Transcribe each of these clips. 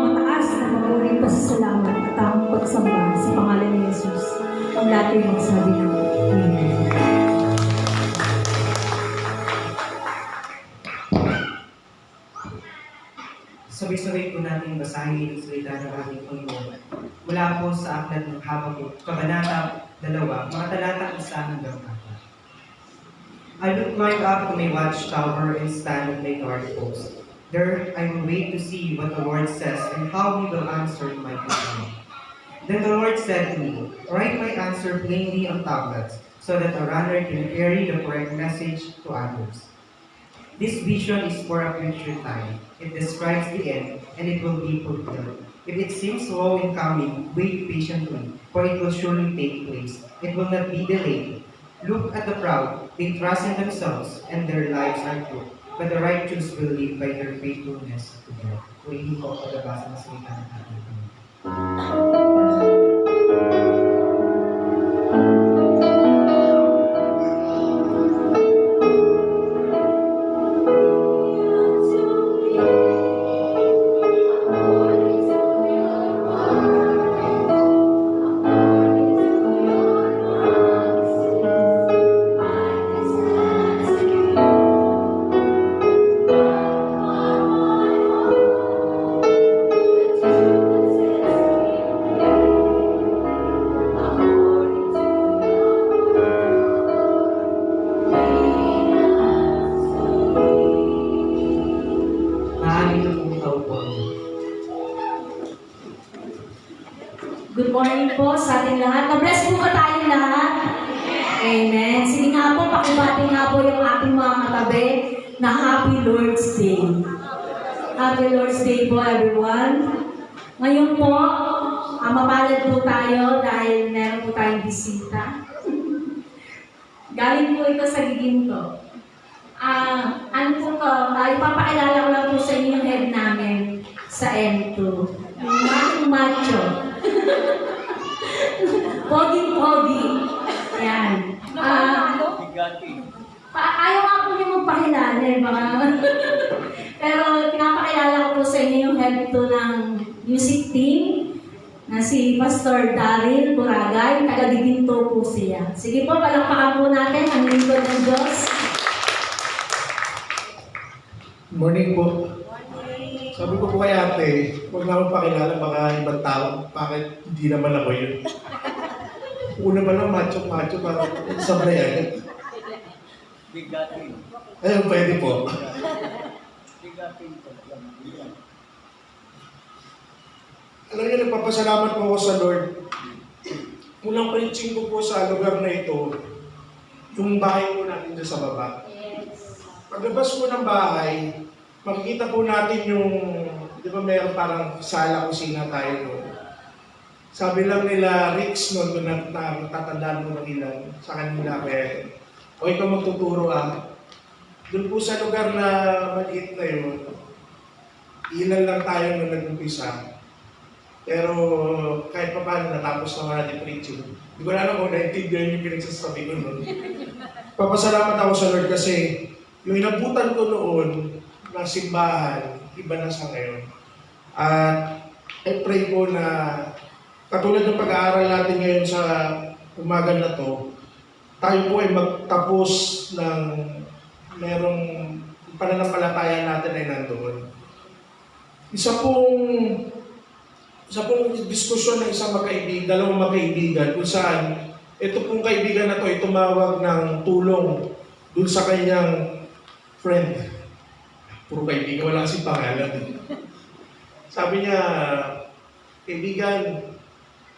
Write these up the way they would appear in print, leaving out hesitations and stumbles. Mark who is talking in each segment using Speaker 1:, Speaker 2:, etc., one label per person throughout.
Speaker 1: mataas na maburing pasasalamat at tamang pagsamba sa pangalan ni Jesus. Ang lahat ay magsabi ng Amen.
Speaker 2: Sabay-sabay po natin basahin ang salita ng ating Panginoon mula po sa aklat ng Habakuk, Kabanata 2, mga talata 1 hanggang 4. I will climb up to my watchtower and stand at my guard post. There I will wait to see what the Lord says and how He will answer my complaint. Then the Lord said to me, write my answer plainly on tablets, so that a runner can carry the correct message to others. This vision is for a future time. It describes the end, and it will be fulfilled. If it seems slow in coming, wait patiently, for it will surely take place. It will not be delayed. Look at the proud. They trust in themselves, and their lives are good. But the righteous will live by their faithfulness to God. Purihin ko ang pagbabasa ng salita ng ating Panginoon.
Speaker 1: Good morning po sa ating lahat. Na-bless po ba tayong lahat? Amen. Sige nga po, pakibati nga po yung ating mga katabi na Happy Lord's Day. Happy Lord's Day po everyone. Ngayon po, mapalad po tayo dahil meron po tayong bisita. Galing po ito sa Giginto. Ano po to? Ipapakilala ko lang po sa inyo yung head namin sa M2. Yung ating macho. Pogi-pogi. Yan. Ayaw nga po yung magpakilala. Pero pinapakilala ko po sa inyo yung head to ng music team na si Pastor Daryl Buragay. Taga-Giginto po siya. Sige po, palakpakan po natin ang lingkod ng Diyos.
Speaker 3: Morning po. Sabi ko po kay ate, huwag na akong pakilala, baka ibang tao, bakit hindi naman ako yun. Una ba lang macho-macho, parang sabay agad.
Speaker 4: Bigatin.
Speaker 3: Ayun, pwede po.
Speaker 4: Bigatin po.
Speaker 3: Alam niyo, nagpapasalamat po ako sa Lord. Unang preaching ko po sa lugar na ito, yung bahay po natin dyan sa baba. Paglabas po ng bahay, makikita po natin yung, di ba mayroon parang sala kusina tayo doon. Sabi lang nila, Rix noon, kung natatandaan mo ng ilan sa kanila, kaya, o ikaw magtuturo Doon po sa lugar na maliit na yun, ilan lang tayo nung nag-umpisa. Pero kahit pa paano natapos naman natin preaching. Hindi ko na alam kung naintindihan yung pinagsasabi ko noon. Papasalamat ako sa Lord kasi yung inabutan ko noon ng simbahan, iba na sa ngayon. At I pray ko na katulad ng pag-aaral natin ngayon sa umaga na to, tayo po ay magtapos ng merong pananampalataya natin ay nandoon. Isa pong diskusyon ng isang dalawang magkaibigan kung saan ito pong kaibigan na to ay tumawag ng tulong dun sa kanyang friend. Puro kaibigan, wala kasing pangalan. Sabi niya, kaibigan,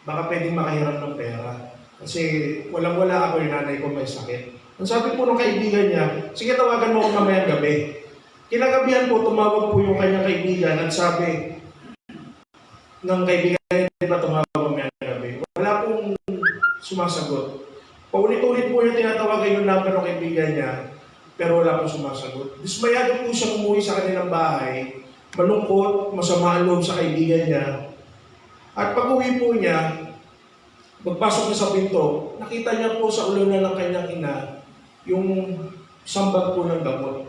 Speaker 3: baka pwedeng makahiram ng pera. Kasi walang-wala ako, yung nanay ko may sakit. Ang sabi po ng kaibigan niya, sige tawagan mo ako mamayang gabi. Kinagabihan po, tumawag po yung kanyang kaibigan at sabi ng kaibigan niya, tumawag mamayang gabi. Wala pong sumasagot. Paulit-ulit po yung tinatawagan yung number ng kaibigan niya, pero wala pong sumasagot. Dismayado po siyang umuwi sa kanilang bahay, malungkot, masama ang loob sa kaibigan niya. At pag-uwi po niya, pagpasok niya sa pinto, nakita niya po sa ulunan ng kanyang ina yung sambag po ng gamot.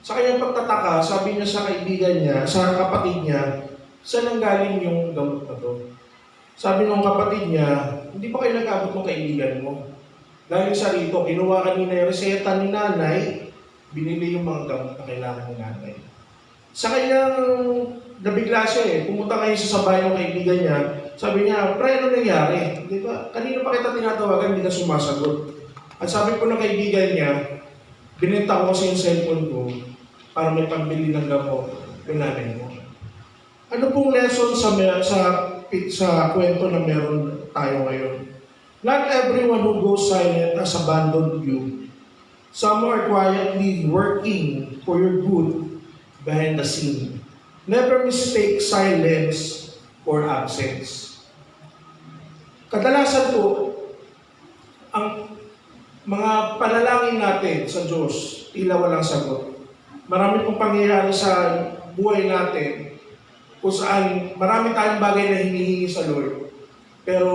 Speaker 3: Sa kanyang pagtataka, sabi niya sa kaibigan niya, sa kapatid niya, saan ang galing yung gamot na to? Sabi ng kapatid niya, hindi pa kayo nag-abot ng kaibigan mo. Galing sa rito, kinuha kanina yung reseta ni nanay, binili yung mga gamot na kailangan ni nanay. Sa kanyang nabigla siya pumunta ngayon sa sabay ng kaibigan niya, sabi niya, pre, ano nangyari? Di ba? Kanina pa kita tinatawagan, hindi ka sumasagot. At sabi po ng kaibigan niya, binenta ko kasi yung cellphone ko para may pambili ng gamot yung nanay mo. Ano pong lesson sa kwento na meron tayo ngayon? Not everyone who goes silent has abandoned you. Some are quietly working for your good behind the scene. Never mistake silence or absence. Kadalasan po, ang mga panalangin natin sa Diyos, tila walang sagot. Marami pong pangyayari sa buhay natin kung saan marami tayong bagay na hinihingi sa Lord. Pero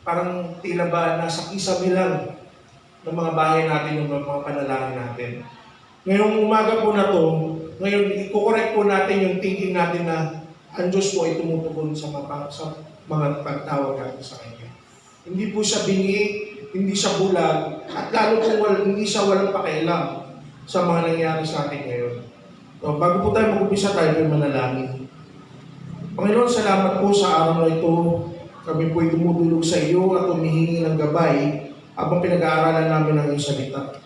Speaker 3: parang tila ba nasa kisame lang ng mga bagay natin, ng mga panalangin natin. Ngayong umaga po na to, ngayon i-correct po natin yung thinking natin na ang Diyos po ay tumutugon sa mga pagtawag natin sa Kanya. Hindi po siya bingi, hindi siya bulag, at lalo kung hindi siya walang pakialam sa mga nangyari sa atin ngayon. So, bago po tayo mag-umpisa, tayo po manalangin. Panginoon, salamat po sa araw na ito. Kami po ay tumutulog sa iyo at humihingi ng gabay habang pinag-aaralan namin ang iyong salita.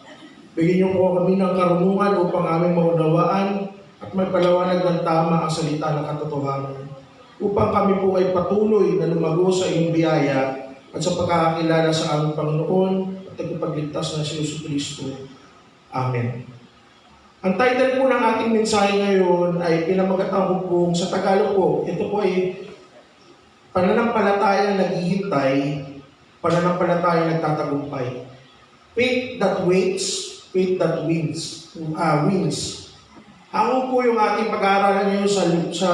Speaker 3: Bigyan niyo po kami ng karunungan upang aming maunawaan at magpalawanag ng tama ang salita ng katotohanan. Upang kami po ay patuloy na lumago sa iyong biyaya at sa pagkakakilala sa aming Panginoon at tagapagligtas na si Yesu Kristo. Amen. Ang title po ng ating mensahe ngayon ay pinamagatan ko pong sa Tagalog po. Ito po ay pananampalataya naghihintay, pananampalataya nagtatagumpay. Faith that waits, faith that wins. Ako po yung ating pag-aaralan ngayon sa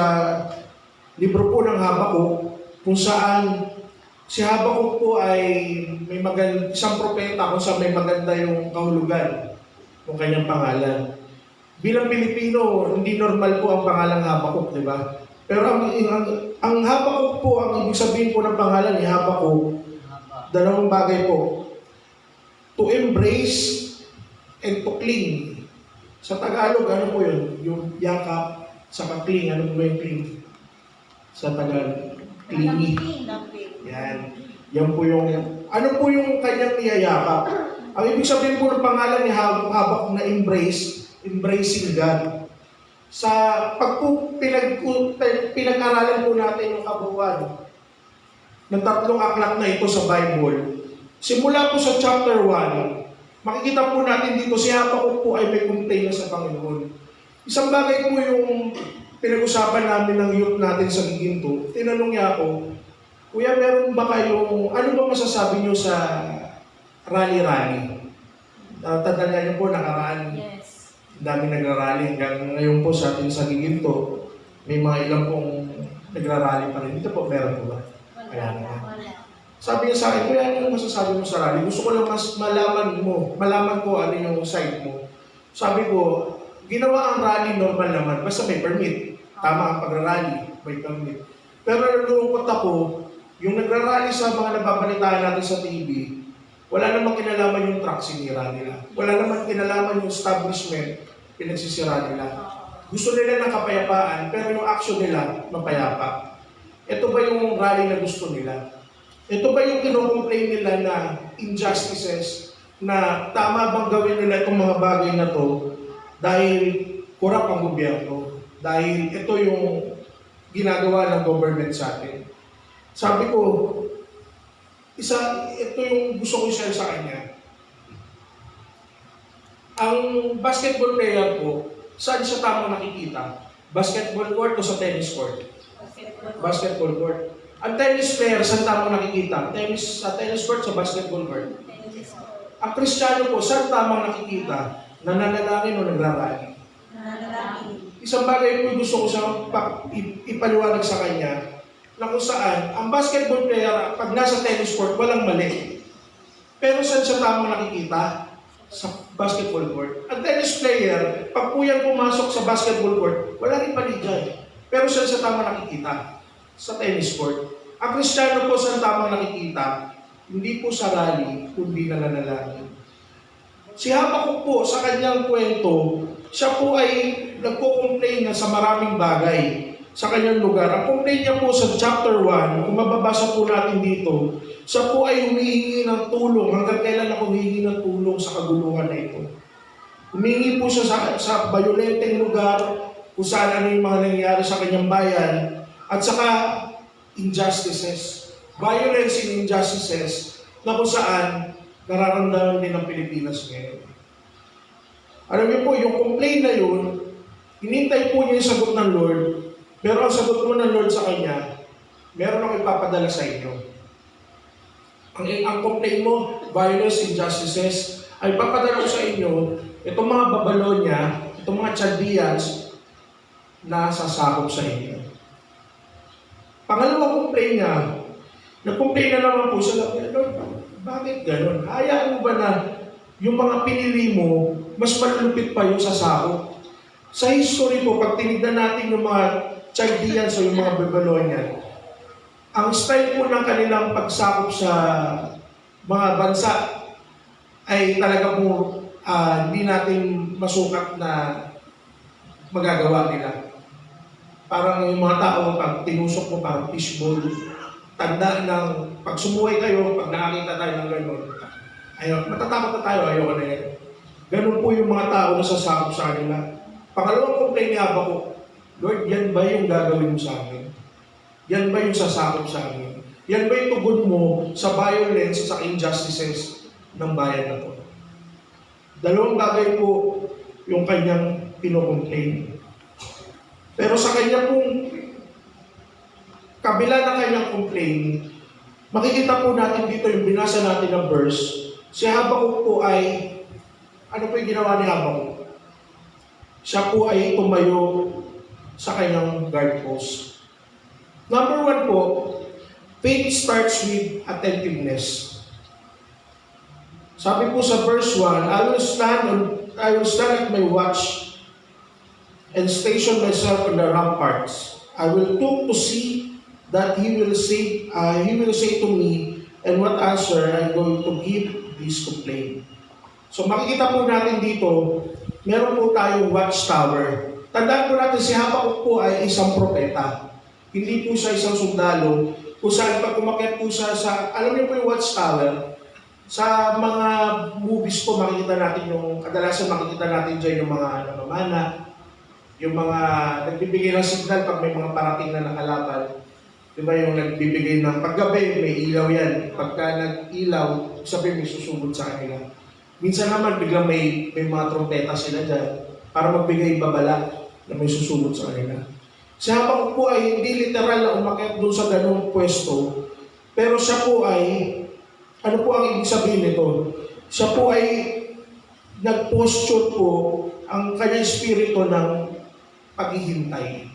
Speaker 3: libro po ng Habakuk, kung saan si Habakuk po ay may isang propeta kung saan may maganda yung kahulugan ng kanyang pangalan. Bilang Pilipino, hindi normal po ang pangalang Habakuk, di ba? Pero ang Habakuk po, ang ibig sabihin po ng pangalan ni Habakuk, dalawang bagay po. To embrace and to cling. Sa Tagalog, ano po yun? Yung yakap, saka cling. Ano po yung cling? Sa Tagalog, clingy. Yan. Yan po yung, ano po yung kanyang niyayakap? Ang ibig sabihin po ng pangalan ni Habakuk na embrace, embracing God. Sa pinag-aralan po natin yung kabuuan ng tatlong aklat na ito sa Bible, simula po sa chapter 1, makikita po natin dito si Habakuk po ay may complaint sa Panginoon. Isang bagay po yung pinag-usapan namin ng youth natin sa Giginto. Tinanong niya ako, Kuya, meron ba kayong, ano ba masasabi niyo sa rally-rally? Tandaan niyo po, nakaraan.
Speaker 1: Yes.
Speaker 3: Dami nagrarally. Hanggang ngayon po sa atin sa Giginto, may mga ilang pong nagrarally pa rin. Dito po, meron po ba? Ayan. Sabi niya sa akin, Kuya, ano masasabi mo sa rally? Gusto ko lang mas malaman ko ano yung side mo. Sabi ko, ginawa ang rally normal naman, basta may permit. Tama ang pagrarally, may permit. Pero nalulungkot ako, yung nagrarally sa mga nababalitaan natin sa TV, wala namang kinalaman yung truck sinira nila. Wala namang kinalaman yung establishment, pinagsisira nila. Gusto nila ng kapayapaan, pero yung action nila, mapayapa. Ito ba yung rally na gusto nila? Ito ba yung kinocomplain nila na injustices, na tama bang gawin nila itong mga bagay na to dahil kurap ang gobyerno? Dahil ito yung ginagawa ng government sa atin. Sabi ko, ito yung gusto ko i-share sa kanya. Ang basketball player po, saan siya tamang nakikita? Basketball court o sa tennis court? Basketball court. Ang tennis player, saan tamang nakikita? Sa tennis court, sa basketball court. Ang Kristiyano po, saan tamang nakikita? Nananalangin o nagrarally? Isang bagay po gusto ko ipaliwanag sa kanya, na kung saan, ang basketball player, pag nasa tennis court, walang mali. Pero saan siya tamang nakikita? Sa basketball court. Ang tennis player, pag po yan pumasok sa basketball court, wala rin mali dyan. Pero saan sa tama nakikita? Sa tennis court. Ang Kristiyano po saan tama nakikita? Hindi po sa rally, kundi nananalangin. Si Habakuk po sa kanyang kwento, siya po ay nagko-complain na sa maraming bagay sa kanyang lugar. Ang complaint niya po sa chapter 1, kung mababasa po natin dito, siya po ay humihingi ng tulong. Hanggang kailan ako humihingi ng tulong sa kaguluhan na ito? Humihingi po siya sa bayolenteng lugar, kung saan ano yung mga nangyayari sa kanyang bayan, at saka injustices. Violence and injustices na kung saan nararamdaman din ng Pilipinas ngayon. Alam niyo po, yung complaint na yun, hinintay po niya yung sagot ng Lord, pero ang sagot mo ng Lord sa kanya, meron akong ipapadala sa inyo. Ang complaint mo, violence, injustices, ay papadala ko sa inyo, itong mga Babylonia, itong mga Chaldeans, na sasakop sa inyo. Pangalawang complaint niya, nag-complain na naman po siya, Lord, bakit ganun? Hayaan mo ba na yung mga pinili mo, mas malulupit pa yung sasakop? Sa history po, pag tinignan natin yung mga Chaldeans o yung mga Babylonian, ang style po ng kanilang pagsakop sa mga bansa ay talaga po hindi natin masukat na magagawa nila. Parang yung mga tao, pag tinusok mo, parang fishbowl. Tanda ng pag sumuway kayo, pag nakakita tayo ng gano'n, ayaw, matatakot na tayo, ayaw na yan. Ganun po yung mga tao na sasakop sa kanila. Pangalawang complaint ni Habakuk, Lord, yan ba yung gagawin mo sa akin? Yan ba yung sasakop sa akin? Yan ba yung tugon mo sa violence, sa injustices ng bayan na to? Dalawang bagay po yung kanyang pinocomplain. Pero sa kanya pong kabila ng kanyang complaint, makikita po natin dito yung binasa natin ng verse, si Habakuk po ay, ano po yung ginawa ni Habakuk? Siya po ay tumayo sa kanyang guard post. Number 1 po, faith starts with attentiveness. Sabi po sa verse 1, I will stand at my watch and station myself on the ramparts. I will look to see that he will say to me, and what answer I'm going to give this complaint. So makikita po natin dito, meron po tayong watchtower. Tandaan po natin si Habakuk po ay isang propeta. Hindi po siya isang sundalo. Kung saan pag umakyat po siya sa, alam niyo po yung watchtower, sa mga movies po makikita natin yung, kadalasan makikita natin dyan yung mga namamana, yung mga nagbibigay ng signal pag may mga parating na nakalaban. Di ba yung nagbibigay ng paggabi, may ilaw yan. Pagka nag-ilaw, sabi may susugod sa kanila. Minsan naman biglang may mga trompeta sila dyan para magbigay babala na may susugod sa kanila. Si Habakuk po ay hindi literal na umakyat doon sa ganung pwesto, pero siya po ay, ano po ang ibig sabihin nito? Siya po ay nag-posture po ang kanyang spirito ng paghihintay,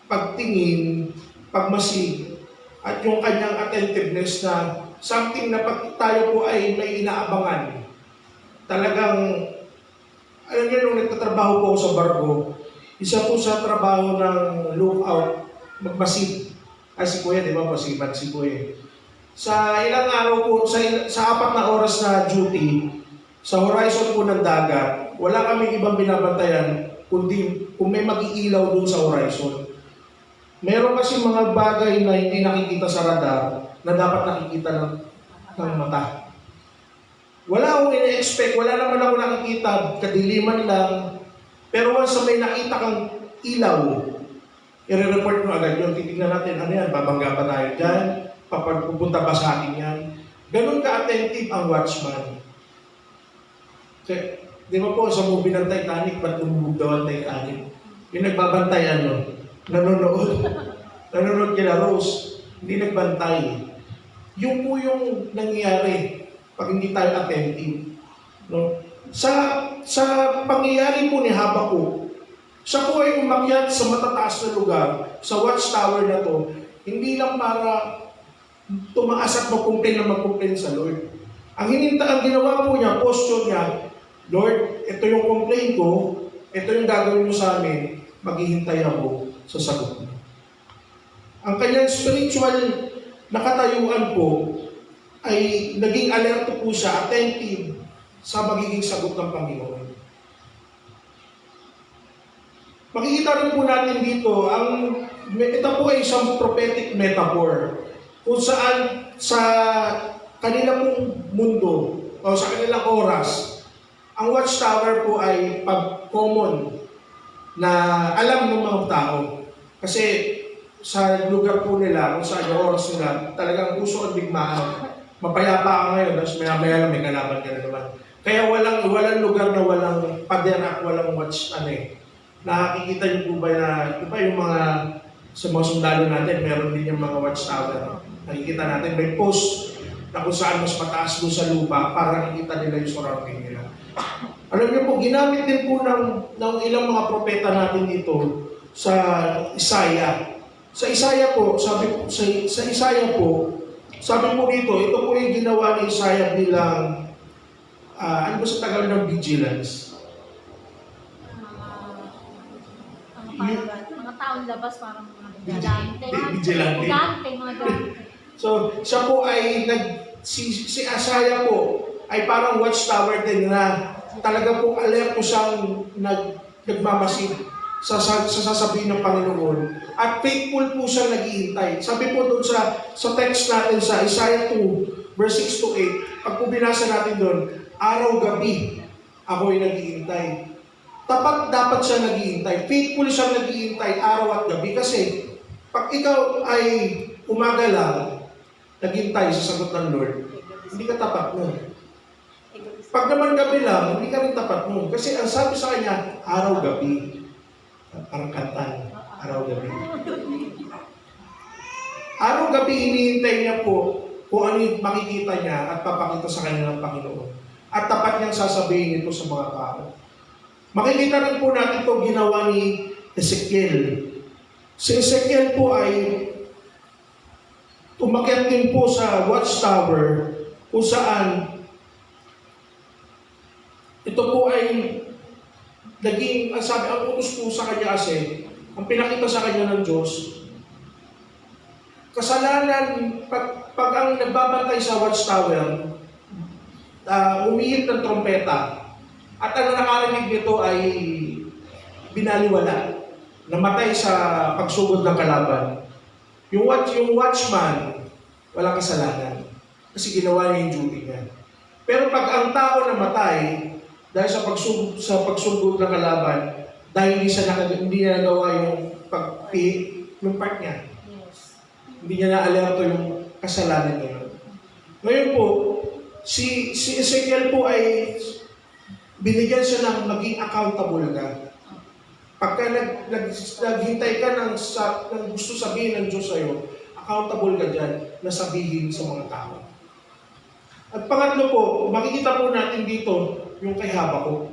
Speaker 3: pagtingin, pagmasid, at yung kanyang attentiveness na something na pag tayo po ay may inaabangan. Talagang, alam niyo, nung nagtatrabaho po ako sa barko, isa po sa trabaho ng lookout, magmasid. Si Kuya, di ba, pasibat si Kuya. Sa ilang araw po, sa 4 na oras na duty, sa horizon po ng dagat, wala kaming ibang binabantayan, kundi kung may mag-iilaw dun sa horizon. Meron kasi mga bagay na hindi nakikita sa radar na dapat nakikita ng mata. Wala akong ina-expect, wala naman ako nakikita, kadiliman lang. Pero once may nakita kang ilaw, i-report mo agad yun, titignan natin, ano yan, babangga pa tayo dyan, pupunta ba sa akin yan. Ganun ka-attentive ang watchman. Kasi, di ba po, sa movie ng Titanic, ba't lumubog daw ang Titanic? Yung nagbabantayan, no? Nanonood kila Rose, hindi nagbantay. Yung po yung nangyayari pag hindi tayo attentive. No? Sa pangyayari po ni Habakuk, siya po ay umakyat sa matataas na lugar, sa watchtower na to, hindi lang para tumaas at mag-complain sa Lord. Ang ginawa po niya, posture niya, Lord, ito yung complaint ko, ito yung gagawin mo sa amin, maghihintay ako sa sagot niya. Ang kanyang spiritual na katayuan po ay naging alerto po siya, attentive sa magiging sagot ng Panginoon. Makikita rin po natin dito, ito po ay isang prophetic metaphor kung saan sa kanilang mundo o sa kanilang oras, ang watchtower po ay common na alam ng mga tao. Kasi sa lugar po nila, kung saan yung oras nila, talagang uso ang digmaan. Mapayapa ka ngayon, tapos maya-maya lang may kalaban ka na naman. Kaya walang lugar na walang pader at walang watch, nakikita niyo po ba na, yung mga, sa mga sundalo natin, meron din yung mga watchtower. Nakikita natin, may post na kung saan mas mataas doon sa lupa para nakikita nila yung surrounding nila. Alam niyo po, ginamit din po ng ilang mga propeta natin dito sa Isaiah. Sa Isaiah po, sabi po dito, ito po yung ginawa ni Isaiah bilang, ano ba sa Tagalog ng vigilance?
Speaker 5: Mga taong labas, parang mga
Speaker 3: Vigilante.
Speaker 5: Vigilante, mga gante.
Speaker 3: So, siya po ay, si Isaiah po, ay parang watchtower din na talaga po alerto siyang nagmamasid sa sasabihin ng Panginoon. At faithful po siya naghihintay. Sabi po doon sa text natin sa Isaiah 2, verse 6 to 8, pag po binasa natin doon, araw-gabi ako'y naghihintay. Tapat dapat siya naghihintay. Faithful siya naghihintay araw at gabi kasi pag ikaw ay umaga lang, naghihintay sa sagot ng Lord, hindi ka tapat nun. Pag naman gabi lang, hindi ka rin tapat nun. Kasi ang sabi sa kanya, araw-gabi. Parang kantan, araw-gabi. Araw-gabi, hinihintay niya po kung ano yung makikita niya at papakita sa kanya ng Panginoon. At tapat niyang sasabihin ito sa mga tao. Makikita rin po natin ito ginawa ni Ezekiel. Si Ezekiel po ay umakyat din po sa watchtower kung saan ito po ay naging, ang utos po sa kanya kasi, ang pinakita sa kanya ng Diyos, kasalanan, pag ang nagbabantay sa watchtower, umihip ng trompeta, at ang nakarinig nito ay binaliwala, namatay sa pagsugod ng kalaban. Yung watchman, walang kasalanan, kasi ginawa niya yung duty niya. Pero pag ang tao namatay, dahil sa pagsugod ng kalaban, dahil hindi niya nagawa yung yung part niya.
Speaker 5: Yes.
Speaker 3: Hindi niya na-alerto yung kasalanan niya. Ngayon po, si Ezekiel po ay binigyan siya ng maging accountable ka. Pagka naghintay ka ng gusto sabihin ng Diyos sa'yo, accountable ka dyan na sabihin sa mga tao. At pangatlo po, makikita po natin dito yung kay Habakuk.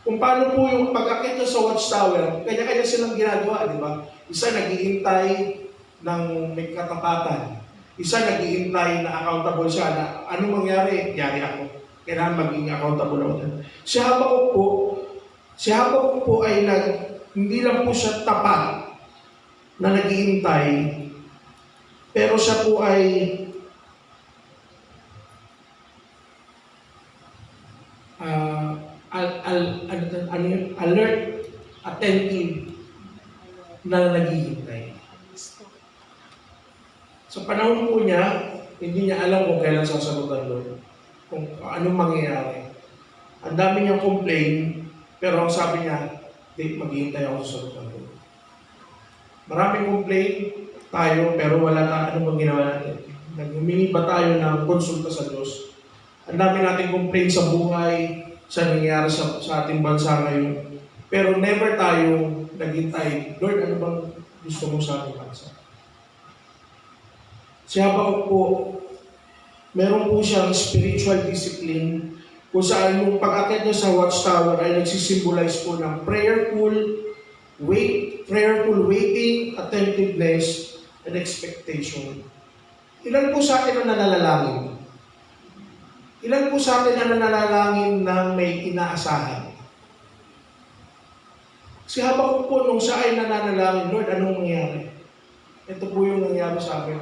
Speaker 3: Kung paano po yung pag-akit niya sa watchtower, kanya-kanya silang ginagawa, di ba? Isa naghihintay ng may katapatan. Isa naghihintay na accountable siya na anong mangyari, yari ako. Kailangan maging accountable ako. Si Habakuk po ay hindi lang po siya tapat na naghihintay, pero siya po ay alert, attentive na naghihintay. Sa panahon po niya, hindi niya alam kung kailan sasagutan doon, kung anong mangyayari. Ang dami niyang complain, pero ang sabi niya, maghihintay ako sa sagutan doon. Maraming complain tayo, pero wala na anong ginawa natin. Naghumingi ba tayo ng konsulta sa Diyos? Ang dami nating complain sa buhay, sa nangyayari sa ating bansa ngayon. Pero never tayo naghintay, Lord, ano bang gusto mo sa ating bansa? Si Habakuk po, meron po siyang spiritual discipline kung saan yung pag-akit niya sa watchtower ay nagsisimbolize po ng prayerful waiting, attentiveness, and expectation. Ilan po sa atin ang nananalangin? Ilan po sa atin ang nananalangin na may inaasahan? Si Habakuk po, nung siya ay nananalangin, Lord, anong mangyari? Ito po yung nangyari sa amin.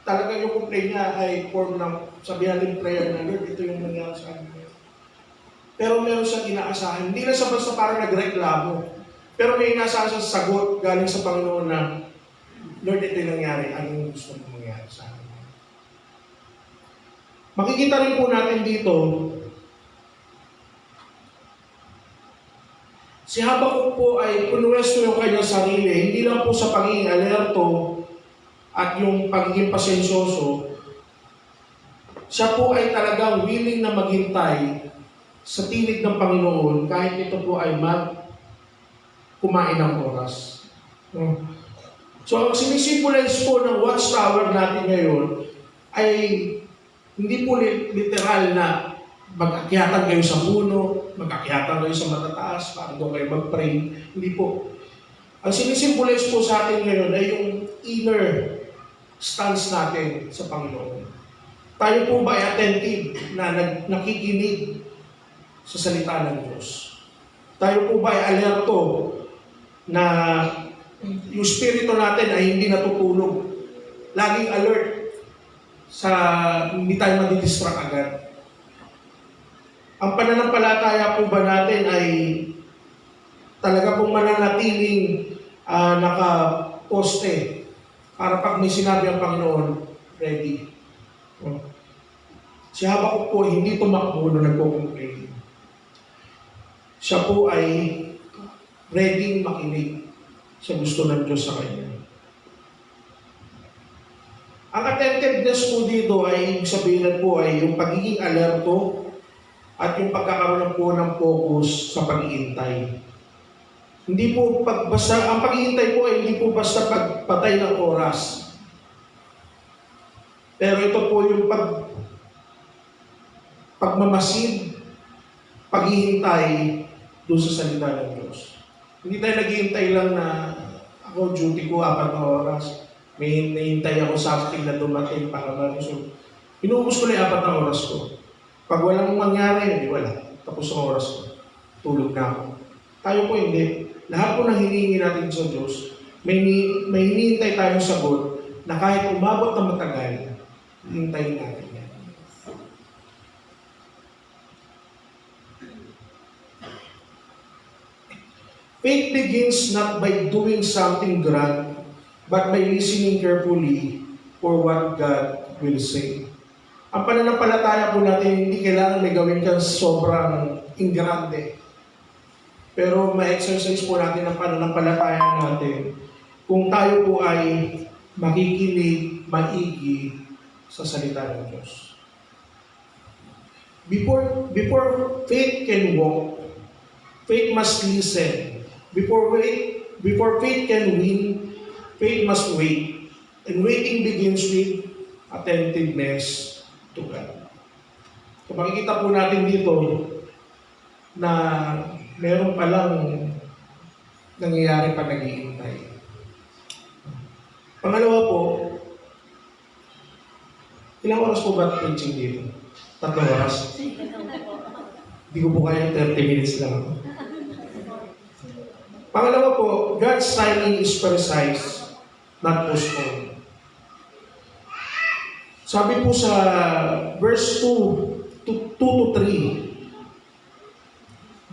Speaker 3: Talaga yung complaint niya ay form ng, sabi natin prayer na, Lord, ito yung nangyari sa amin. Pero meron siyang inaasahan. Hindi na siya basta parang nagreklamo. Pero may inaasahan siya sa sagot galing sa Panginoon na, Lord, ito yung nangyari. Anong gusto mong mangyari sa amin? Makikita rin po natin dito, si Habakuk po ay punuwesto yung kanyang sarili, hindi lang po sa pagiging alerto at yung pagiging pasensyoso. Siya po ay talagang willing na maghintay sa tinig ng Panginoon kahit ito po ay kumain ng oras. No? So, ang sinisimbolize po ng watchtower natin ngayon ay hindi po literal na mag-akyatan kayo sa puno, mag-akyatan kayo sa matataas, para doon kayo mag-pray. Hindi po. Ang sinisimbolize po sa atin ngayon ay yung inner stance natin sa Panginoon. Tayo po ba ay attentive na nakikinig sa salita ng Diyos? Tayo po ba ay alerto na yung spirito natin ay hindi natutulog? Laging alert sa hindi tayo madidistract agad. Ang pananampalataya po ba natin ay talaga pong mananatiling nakaposte para pag may sinabi ang Panginoon, ready. Si Habakuk po hindi tumakbo na nagpo-complain. Siya po ay ready makinig sa gusto ng Diyos sa kanya. Ang attentiveness po dito ay ibig sabihin po ay yung pagiging alerto at yung pagkakaroon po ng focus sa pag-iintay. Hindi po basta ang pag-iintay po ay hindi po basta pagpatay ng oras. Pero ito po yung pagmamasid, paghihintay doon sa salita ng Diyos. Hindi tayo naghihintay lang na ako duty ko 4 na oras. May nahintay ako something na dumating para malusog. Inuubos ko na yung 4 na oras ko. Pag walang mangyari, hindi wala. Tapos ang oras ko. Tulog na ako. Tayo po hindi. Lahat po ng hinihingi natin sa Diyos, may hinihintay tayong sagot na kahit umabot na matagal, hihintayin natin yan. Faith begins not by doing something grand, but by listening carefully for what God will say. Ang pananampalataya po natin, hindi kailangan may gawin kang sobrang ingrande. Pero ma-exercise po natin ang pananampalataya natin kung tayo po ay makikinig, maigi sa salita ng Diyos. Before faith can walk, faith must listen. Before faith can win, faith must wait. And waiting begins with attentiveness to God. So makikita po natin dito na meron palang nangyayari pag nag-iintay. Pangalawa po, ilang oras po ba preaching dito? 3 oras? Hindi ko po kaya 30 minutes lang. Pangalawa po, God's timing is precise, not postponed. Sabi po sa verse 2 to 3,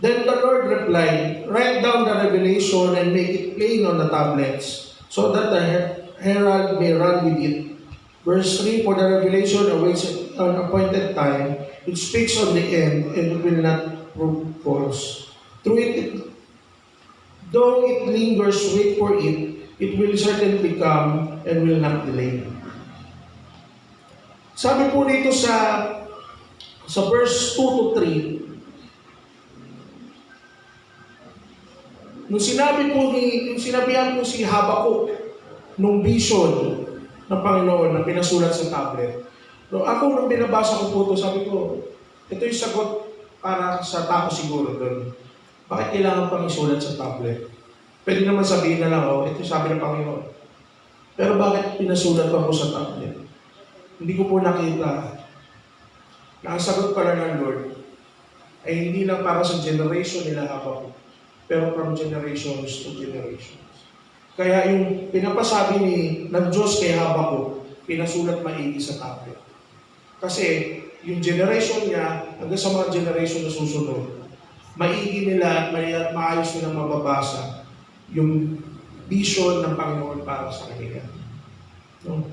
Speaker 3: Then the Lord replied, Write down the revelation and make it plain on the tablets, so that the herald may run with it. Verse 3, For the revelation awaits an appointed time, it speaks on the end, and it will not prove false. Though it lingers, wait for it, it will certainly come and will not delay. Sabi po dito sa verse 2 to 3, nung sinabihan po si Habakuk nung vision ng Panginoon na pinasulat sa tablet. No, nung binabasa ko po ito, sabi ko, ito yung sagot para sa tao siguro doon. Bakit kailangan pang isulat sa tablet? Pwede naman sabihin na lang, ito sabi ng Panginoon. Pero bakit pinasulat pa po sa tablet? Hindi ko po nakita na ang sagot pala ng Lord ay hindi lang para sa generation nila Habakuk, pero from generations to generations. Kaya yung pinapasabi ng Diyos kay Habakuk, pinasulat maigi sa tablet. Kasi yung generation niya, hanggang sa mga generation na susunod, maigi nila at maayos nilang mababasa yung vision ng Panginoon para sa kanila. No?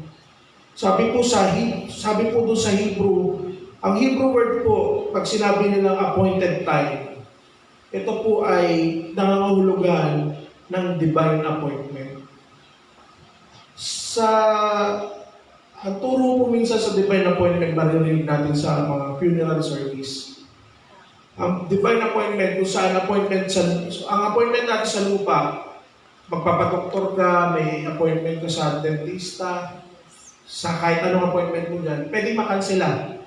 Speaker 3: Sabi po doon sa Hebrew, ang Hebrew word po, pag sinabi nilang appointed time, ito po ay nangangahulugan ng divine appointment. Ang turo po minsan sa divine appointment, maririnig natin sa mga funeral service. Ang divine appointment, kung saan ang appointment natin sa lupa, magpapadoktor ka, may appointment ka sa dentista, sa kahit anong appointment mo dyan, pwede makansela.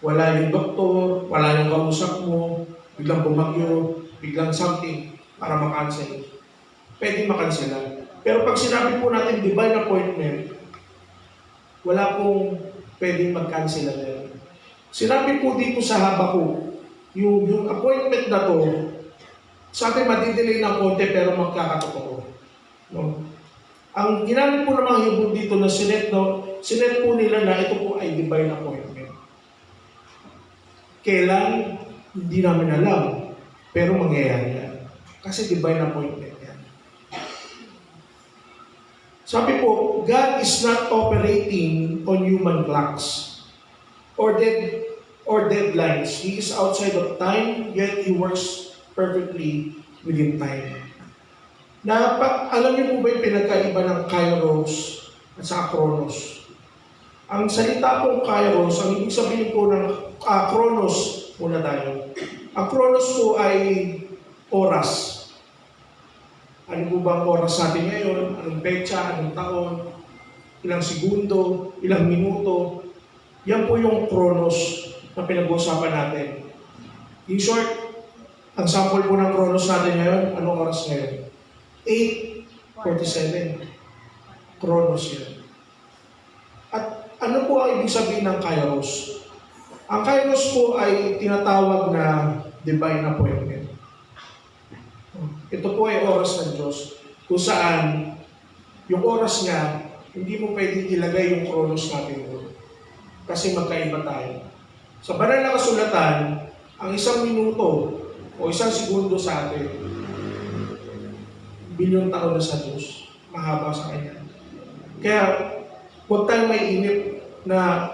Speaker 3: Wala yung doktor, wala yung kausap mo, biglang bumagyo, biglang something para makansel. Pwede makansela. Pero pag sinabi po natin divine appointment, wala pong pwedeng mag-cancel na. Sinabi po dito sa Habakuk, yung appointment na to, sabi madidelay ng konti pero magkakatotoo. No? Ang ginamit po ng mga Hebrew dito na sinet po nila na ito po ay divine appointment. Kailan? Hindi namin alam. Pero mangyayari yan. Kasi divine appointment yan. Sabi po, God is not operating on human clocks or deadlines. He is outside of time, yet He works perfectly within time. Alam niyo po ba yung pinagkaiba ng Kairos at sa Chronos? Ang salita pong Kairos, ang ibig sabihin po ng Chronos, muna tayo. Ang Chronos po ay oras. Ano po ba ang oras natin ngayon? Anong petsa, anong taon, ilang segundo, ilang minuto. Yan po yung Chronos na pinag-uusapan natin. In short, ang sample po ng Chronos natin ngayon, anong oras ngayon? 8:47. Chronos yan. At ano po ang ibig sabihin ng Kairos? Ang Kairos po ay tinatawag na divine appointment. Ito po ay oras ng Diyos kung saan yung oras niya, hindi mo pwedeng ilagay yung Chronos natin doon. Kasi magkaiba tayo. Sa banal na kasulatan, ang isang minuto o isang segundo sa atin, bilyon taon na sa Diyos. Mahaba sa Kanya. Kaya, huwag tayong maiinip na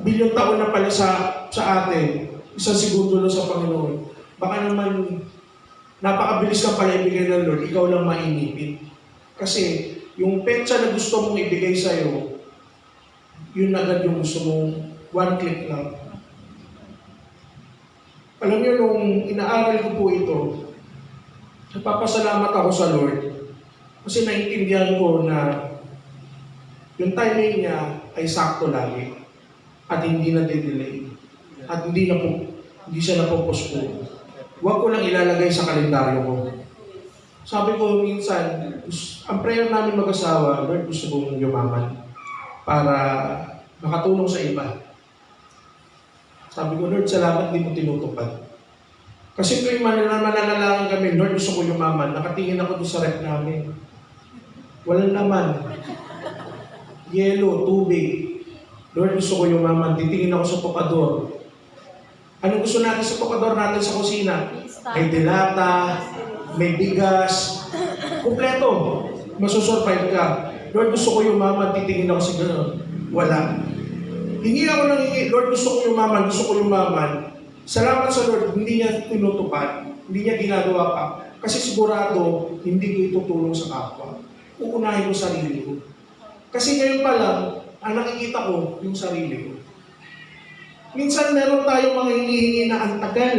Speaker 3: bilyon taon na pala sa atin, isang segundo lang sa Panginoon. Baka naman, napakabilis ka pala ibigay ng Lord, ikaw lang mainipin. Kasi, yung petsa na gusto mong ibigay sa'yo, yun agad yung gusto mong one click lang. Alam niyo, nung inaaral ko po ito, napapasalamat ako sa Lord. Kasi naiintindihan ko na yung timing niya ay sakto lagi. At hindi na delay. At hindi siya napopostpone. Huwag ko lang ilalagay sa kalendaryo ko. Sabi ko minsan, ang prayer namin mag-asawa, Lord, gusto kong yumaman para makatulong sa iba. Sabi ko, Lord, salamat di mo tinutupad. Kasi tuwing mananalangin kami, Lord, gusto ko yumaman. Nakatingin ako doon sa rep namin. Walang laman. Yelo, tubig. Lord, gusto ko yumaman. Titingin ako sa tokador. Anong gusto natin sa tokador natin sa kusina? May dilata, may bigas, kumpleto. Masusurvive ka. Lord, gusto ko yumaman. Titingin ako sa gano'n. Wala. Hingi ako ng hingi. Lord, gusto ko yumaman. Salamat sa Lord, hindi niya tinutupad, hindi niya ginagawa pa. Kasi sigurado, hindi ko itutulong sa kapwa. Uunahin ko sarili ko. Kasi ngayon pa lang, ang nakikita ko, yung sarili ko. Minsan meron tayong mga hinihingi na ang tagal,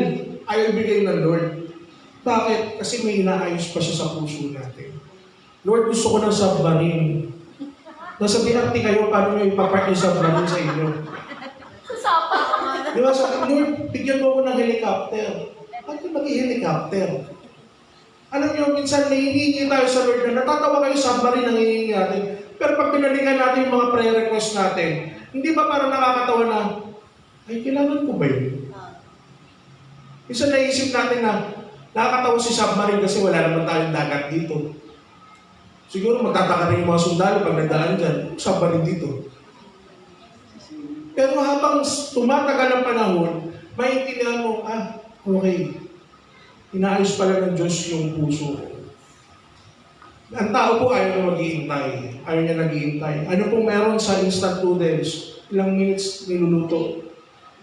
Speaker 3: ayaw ibigay ng Lord. Bakit? Kasi may inaayos pa siya sa puso natin. Lord, gusto ko ng submarine. Nasa BRT kayo, paano nyo ipapark yung submarine sa inyo? Di ba sabi, Lord, bigyan mo ako ng helicopter. Bakit mag-i-helicopter? Alam niyo, minsan nahihingi tayo sa Lord na natatawa kayo sa submarine ang hihingi natin. Pero pag pinalikan natin yung mga prayer request natin, hindi ba parang nakakatawa na, ay, kailangan ko ba yun? Minsan naisip natin na, Nakakatawa si submarine kasi wala naman tayong dagat dito. Siguro magtataka rin yung mga sundalo pag nagdaan dyan, submarine dito. Pero habang tumatagal ang panahon, maintindihan mo, okay, inaayos pala ng Diyos yung puso ko. Ang tao po ayaw na maghihintay. Ayaw niya naghihintay. Ano pong meron sa instant noodles? Ilang minutes niluluto?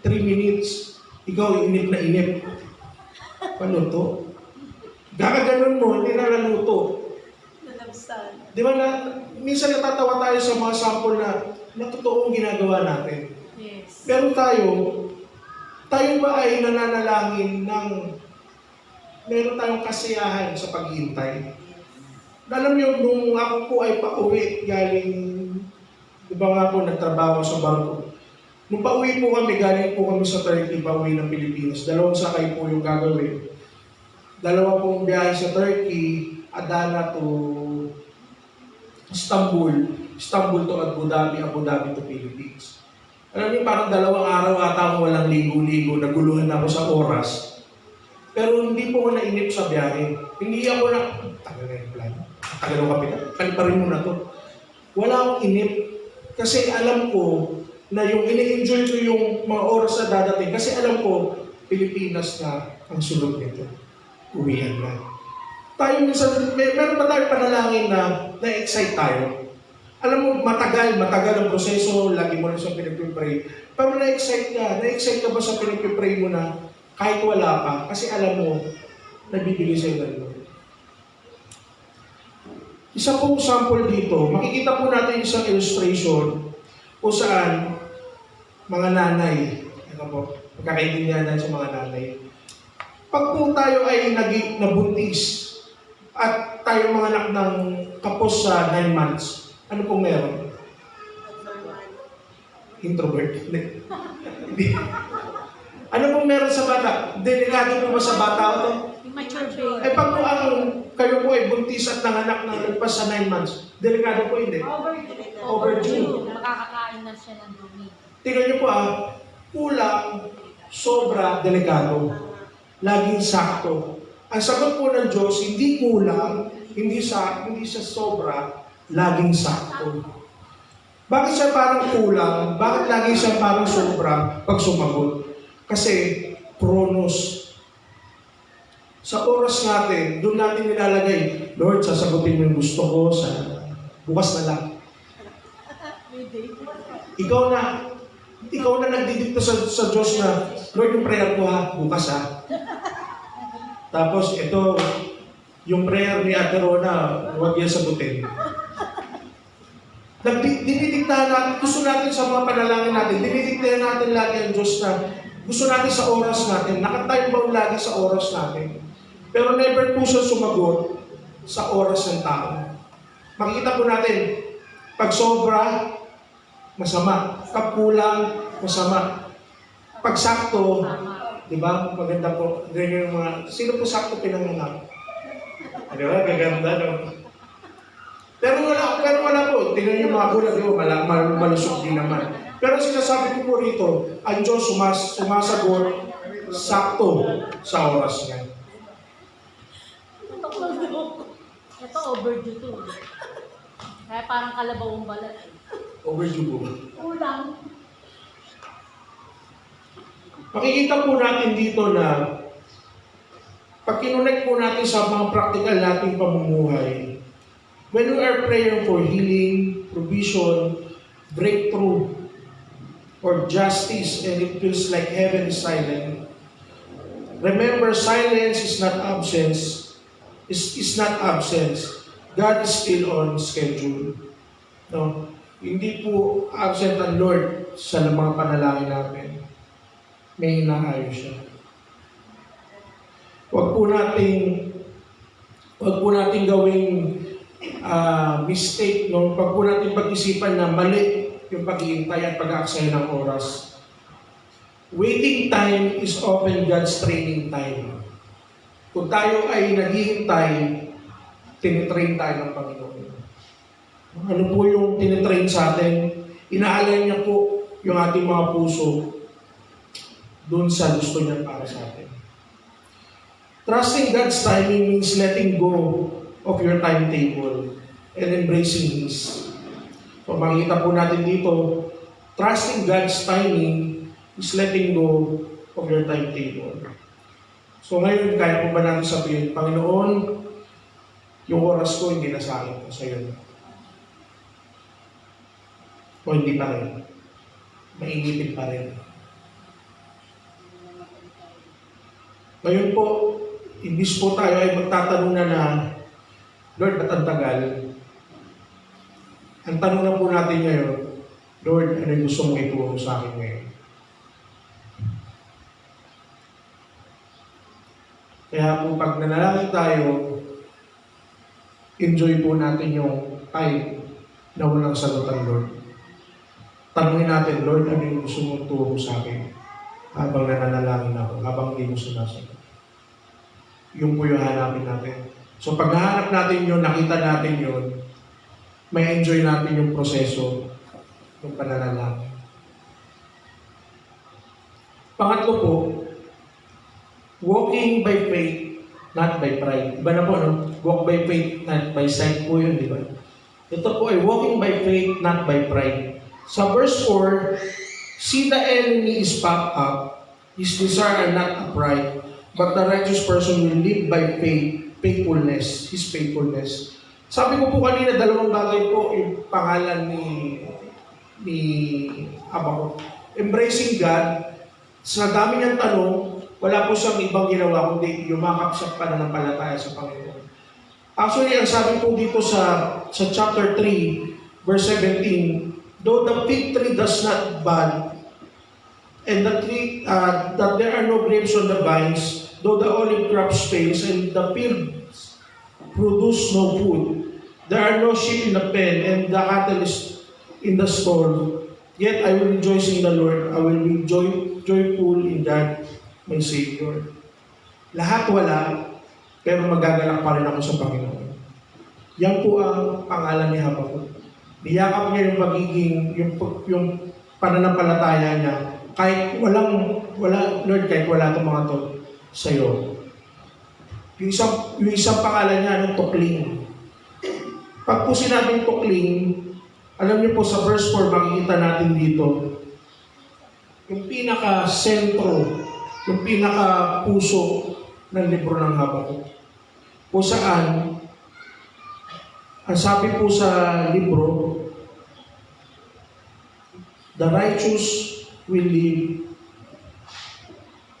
Speaker 3: 3 minutes. Ikaw, inip na inip. Paluto? Gagaganon mo, hindi na naluto. Di ba minsan natatawa tayo sa mga sample na totoong ginagawa natin.
Speaker 5: Yes.
Speaker 3: Pero tayo ba ay nananalangin ng meron tayong kasiyahan sa paghihintay? Alam niyo, nung ako po ay pauwi galing, di ba nga po, nagtrabaho sa barko. Nung pauwi po kami, galing po kami sa Turkey, pauwi ng Pilipinas. 2 sakay po yung gagawin. 2 pong biyahe sa Turkey, Adana to Istanbul. Istanbul to Abu Dhabi, Abu Dhabi to Philippines. Alam niyo, parang 2 araw ata akong walang ligo-ligo, naguluhan ako sa oras. Pero hindi po ako nainip sa biyahe. Hindi ako tagal na yung plan. Tagal ng kapitan. Kaliparin mo na to. Wala akong inip. Kasi alam ko na yung ini-enjoy ko yung mga oras na dadating. Kasi alam ko, Pilipinas na ang sunod nito. Uwihan na. Tayo minsan, meron ba tayo panalangin na na-excite tayo? Alam mo, matagal ang proseso, lagi mo na sa pinag-pray. Pero na-excite ka ba sa pinag-pray mo na kahit wala ka? Kasi alam mo, nabibigay sa'yo ng Lord. Isa pong sample dito, makikita po natin isang illustration kung saan mga nanay, ano po, magkakaintindihan natin sa mga nanay. Pag po tayo ay nabuntis at tayo mga anak ng kapos sa 9 months, ano pong meron? Introvert. Hindi. Ano pong meron sa bata? Delikado po ba sa bata ito?
Speaker 5: Immature baby.
Speaker 3: Eh pag po kayo po ay buntis at nanganak ng lagpas sa 9 months, delikado po hindi. Overdue.
Speaker 5: Makakakain na siya ng dumi.
Speaker 3: Tingnan niyo po kulang, sobra, delikado. Laging sakto. Ang sagot po ng Diyos, hindi kulang, hindi sa sobra, laging sakto. Bakit siya parang kulang? Bakit lagi siya parang sobra pag sumagot? Kasi chronos. Sa oras natin, doon natin nilalagay, Lord, sasagutin mo yung gusto ko sa bukas na lang. Ikaw na nagdidikta sa Diyos na, Lord, yung prayer ko bukas Tapos ito, yung prayer ni Ate Rona, huwag yan sagutin. Dinidiktahan natin, gusto natin sa mga panalangin natin, dinidiktahan natin lagi ang Diyos na gusto natin sa oras natin, nakatime bound lagi sa oras natin. Pero never po siya sumagot sa oras ng tao. Makikita po natin, pag sobra, masama. Pag kulang, masama. Pag sakto, di ba? Maganda po. Ganyan yung mga, sino po sakto pinanganak? Di ba? Gaganda, no? Pero wala po. Tingnan yung mga kulang, di ba? Malusog din naman. Pero sinasabi ko po rito, ang Diyos sumasagot sakto sa oras niya.
Speaker 5: Ito overdue to. Kaya parang kalabawang balat.
Speaker 3: Overdue po.
Speaker 5: Kulang.
Speaker 3: Makikita po natin dito na pag kinonect po natin sa mga practical nating pamumuhay, when we are praying for healing, provision, breakthrough, or justice, and it feels like heaven is silent, remember, silence is not absence. Is not absence. God is still on schedule. No? Hindi po absent ang Lord sa mga panalangin natin. May inaayos siya. Huwag po nating gawing mistake, no? Huwag po nating pag-isipan na mali yung pag-iintay at pag-aaksaya ng oras. Waiting time is often God's training time. Kung tayo ay naghihintay, tinitrain tayo ng Panginoon. Ano po yung tinitrain sa atin? Inaalay niya po yung ating mga puso doon sa gusto niya para sa atin. Trusting God's timing means letting go of your timetable and embracing His. So makikita po natin dito, trusting God's timing is letting go of your timetable. So ngayon, kaya po ba natin sabihin, Panginoon, yung oras ko hindi na sa akin, sa iyo. O hindi pa rin. Mainipin pa rin. Ngayon po, imbis po tayo ay magtatanong na, Lord, ba't ang tagal? Ang tanong na po natin ngayon, Lord, ano yung gusto mong ituro sa akin ngayon? Kaya po pag nanalangin tayo, enjoy po natin yung time na walang sagutan, Lord. Tanungin natin, Lord, ano yung gusto mong turo sa akin habang nananalangin ako, habang hindi mo sinasagot. Yung po yung hanapin natin. So pag nahanap natin yun, nakita natin yun, may enjoy natin yung proseso ng pananalangin. Pangatlo po, walking by faith, not by pride. Iba na po, no? Walk by faith, not by sight po yun, di ba? Ito po ay walking by faith, not by pride. Sa verse 4, see the enemy is puffed up, his desire are not upright, but the righteous person will live by faith, faithfulness, his faithfulness. Sabi ko po kanina, dalawang bagay po yung pangalan ni Habakkuk. Embracing God, sa dami niyang tanong, wala po siyang ibang ginawa kundi yumakap sa pananampalataya sa Panginoon. Actually, ang sabi po dito sa chapter 3, verse 17, though the fig tree does not bud, and the tree, that there are no grapes on the vines, though the olive crop fails, and the fields produce no food, there are no sheep in the pen, and the cattle is in the stall, yet I will rejoice in the Lord, I will be joyful in God, my Savior. Lahat wala, pero magagalak pa rin ako sa Panginoon. Yan po ang pangalan ni Habakkuk. Niyakap niya yung pagiging, yung pananampalataya niya, kahit wala, Lord, kahit wala itong mga to sa'yo. Yung isang pangalan niya, ano, tukling. Pag po sinabing tukling, alam niyo po sa verse 4, makikita natin dito, yung pinaka-sentro, yung pinaka-puso ng libro ng Habakkuk. Kung saan, ang sabi po sa libro, the righteous will live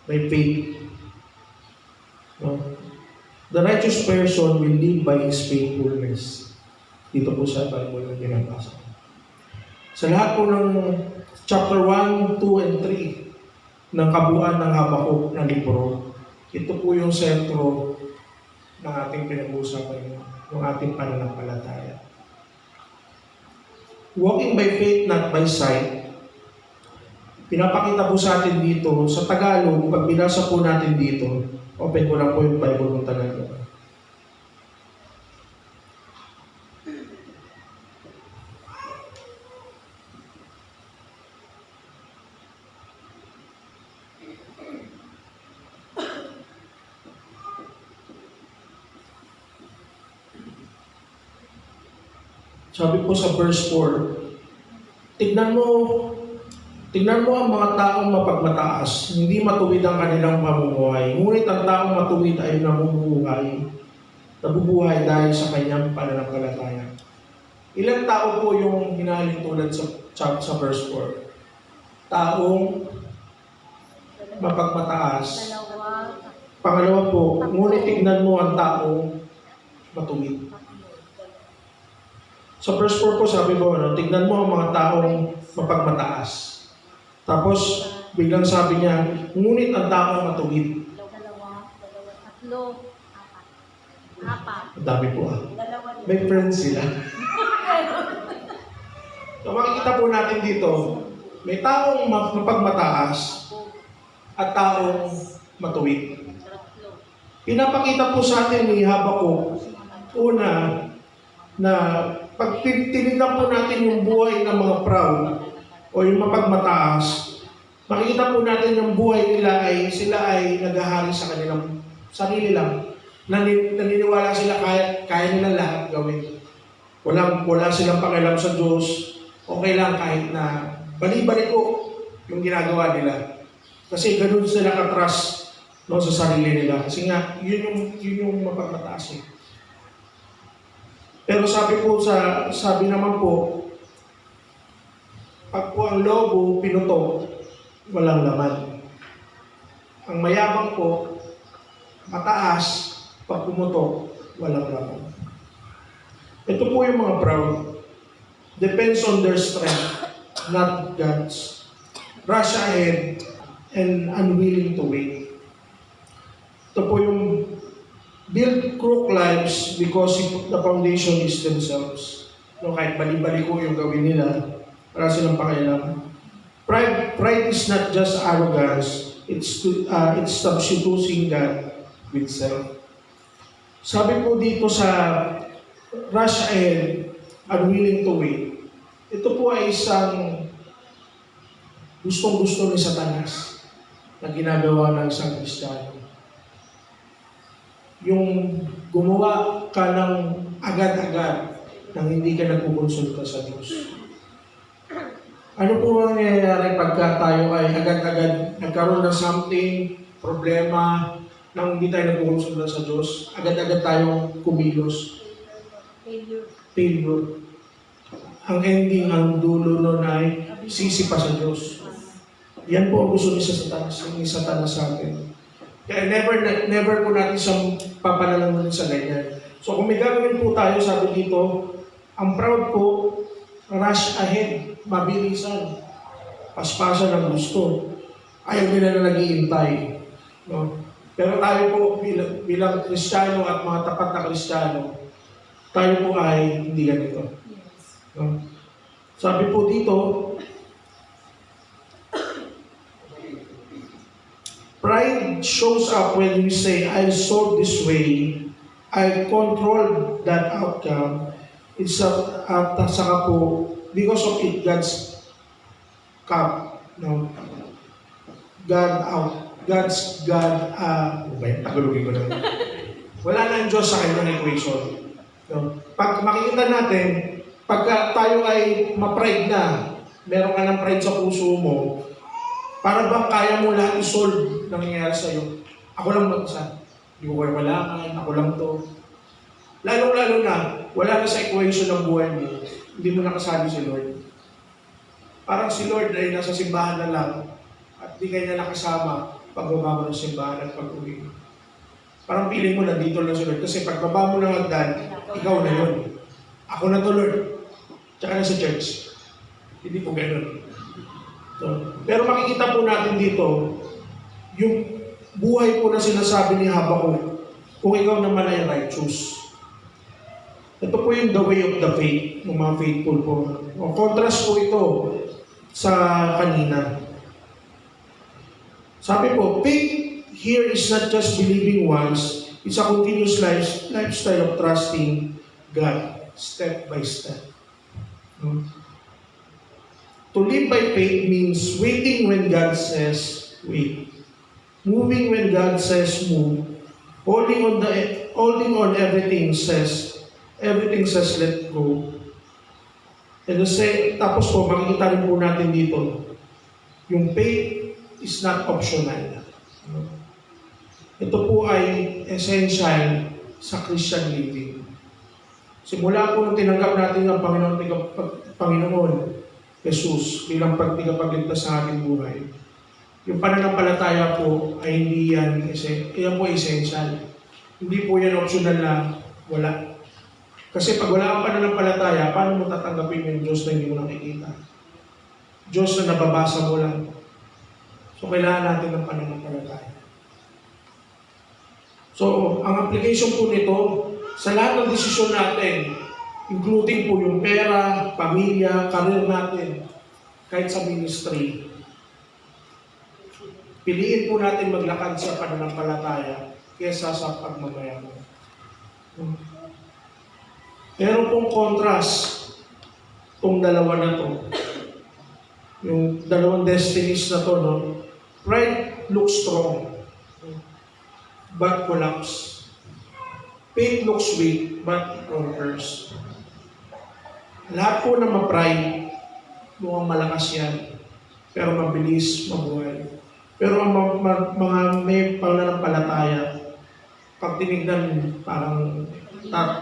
Speaker 3: by faith. No? The righteous person will live by his faithfulness. Dito po sa Bible na binabasa. Sa lahat po ng chapter 1, 2, and 3 ng kabuuan ng Habakkuk na libro, ito po yung sentro ng ating pinag-uusapan, ng ating pananampalataya. Walking by faith, not by sight. Pinapakita po sa atin dito, sa Tagalog, pag binasa po natin dito, open ko lang po yung Bible ng Tagalog. Sabi po sa verse 4, tignan mo ang mga taong mapagmataas, hindi matuwid ang kanilang pamumuhay. Ngunit ang taong matuwid ay nabubuhay dahil sa kanyang pananampalataya. Ilang tao po yung hinahalin tulad sa verse 4? Taong mapagmataas. Pangalawa po, ngunit tignan mo ang taong matuwid. Sa verse 4 po sabi ko, tignan mo ang mga taong mapagmataas. Tapos, biglang sabi niya, ngunit ang taong matuwid.
Speaker 5: Tatlo, apat.
Speaker 3: Ang dami po ah. May friends sila. So makikita po natin dito, may taong mapagmataas at taong matuwid. Pinapakita po sa atin ni Habakkuk, una, na pag tinignan po natin yung buhay ng mga proud o yung mapagmataas, makikita po natin yung buhay nila ay sila ay naghahari sa kanilang Sarili lang. Naniniwala sila kaya nila lahat gawin. Wala silang pakialam sa Diyos. Okay lang kahit na bali-baliko yung ginagawa nila. Kasi ganun sila ka-trust, no, sa sarili nila. Kasi nga, yun yung mapagmataas eh. Pero sabi naman po, pag po ang lobo pinuto, walang laman. Ang mayabang po, mataas, pag pumuto, walang laman. Ito po yung mga proud. Depends on their strength, not God's. Rush ahead and unwilling to wait. Ito po yung build crook lives because the foundation is themselves. No, kahit bali-bali ko yung gawin nila, wala silang pakialam. Pride is not just arrogance, it's substituting God with self. Sabi po dito sa rush ahead, unwilling to wait. Ito po ay isang gustong-gusto ni Satanas na ginagawa ng isang Kristiyano. Yung gumawa ka ng agad-agad nang hindi ka nagkukonsulta sa Diyos. Ano po ang nangyayari pagka tayo ay agad-agad nagkaroon ng something, problema, nang hindi tayo nagkukonsulta sa Diyos, agad-agad tayong kumilos. Failure. Ang ending, ang dulo nun ay sisi pa sa Diyos. Yan po ang gusto ni Satanas sa atin. Kaya never po natin siyang papalalamunin sa ganyan. So kung may gagawin po tayo, sabi dito, ang proud po, rush ahead, mabilisan, paspasan ng gusto. Ayaw nila na nag-iintay. No? Pero tayo po bilang Kristiyano at mga tapat na Kristiyano, tayo po ay hindi ganito. No? Sabi po dito, pride shows up when we say, I saw this way, I controlled that outcome. It's at saka po, because of it, God's cup, no? God's God, Tagalogin ko naman. Wala na ang Diyos sa kanyang equation. No? Pag makikita natin, pagka tayo ay ma-pride na, meron ka ng pride sa puso mo, para bang kaya mo lahat i-solve nangyayari sa'yo? Ako lang mag-isa. Hindi ko kayo kailangan, ako lang to. Lalo-lalo na, wala na sa equation ng buhay mo, hindi mo nakasali si Lord. Parang si Lord ay nasa simbahan na lang at di kayo na nakasama pagbaba mo ng simbahan at pag-uwi. Parang feeling mo nandito lang si Lord kasi pagbaba mo ng hagdan, ikaw na yun. Ako na to, Lord. Tsaka na sa church. Hindi po ganun. So, pero makikita po natin dito, yung buhay po na sinasabi ni Habakkuk, kung ikaw naman ay righteous. Ito po yung the way of the faith, ng mga faithful po. O contrast po ito sa kanina. Sabi po, faith here is not just believing once, it's a continuous lifestyle of trusting God, step by step. To live by faith means waiting when God says wait, moving when God says move, holding on everything says let go. And tapos po, makikita rin po natin dito, yung faith is not optional. Ito po ay essential sa Christian living. Simula po nung tinanggap natin ang Panginoon Jesus bilang pagtigapagligtas sa ating buhay, yung pananampalataya po ay hindi yan kasi yan po essential. Hindi po yan optional na wala. Kasi pag wala kang pananampalataya, paano mo tatanggapin yung Diyos na hindi mo nakikita? Diyos na nababasa mo lang. So kailangan natin ng pananampalataya. So ang application po nito, sa lahat ng desisyon natin, including po yung pera, pamilya, career natin, kahit sa ministry, piliin po natin maglakad sa pananampalataya kesa sa pagmamayaman. Meron pong contrast itong dalawa na to. Yung dalawang destinies na to, no? Pride looks strong. but collapse. Faith looks weak, but it conquers. Lahat po na ma-pride, mukhang malakas yan, pero mabilis mabuhay. Pero ang mga may pananampalataya, pag tinignan, parang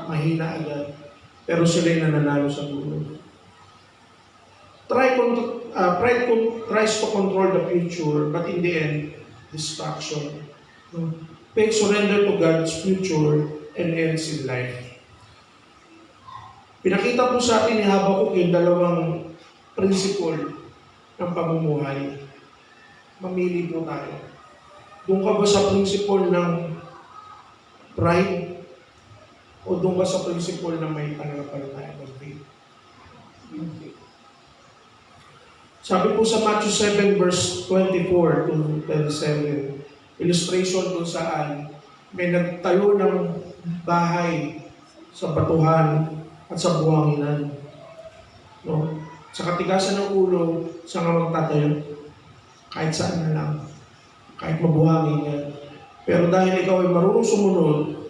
Speaker 3: mahina agad. Pero sila'y nananalo sa buhay. Pride tries to control the future, but in the end, distraction. Faith surrender to God's future and ends in life. Pinakita po sa atin ni Habakuk yung dalawang principle ng pamumuhay. Mamili po tayo. Doon ka ba sa principle ng pride o doon ka sa principle na may pananampalataya ng faith? Sabi po sa Matthew 7 verse 24 to 27, illustration kung saan may nagtayo ng bahay sa batuhan at sa buhanginan. No? Sa katigasan ng ulo, saan ka magtatayo? Kahit saan na lang. Kahit mabuhangin yan. Pero dahil ikaw ay marunong sumunod,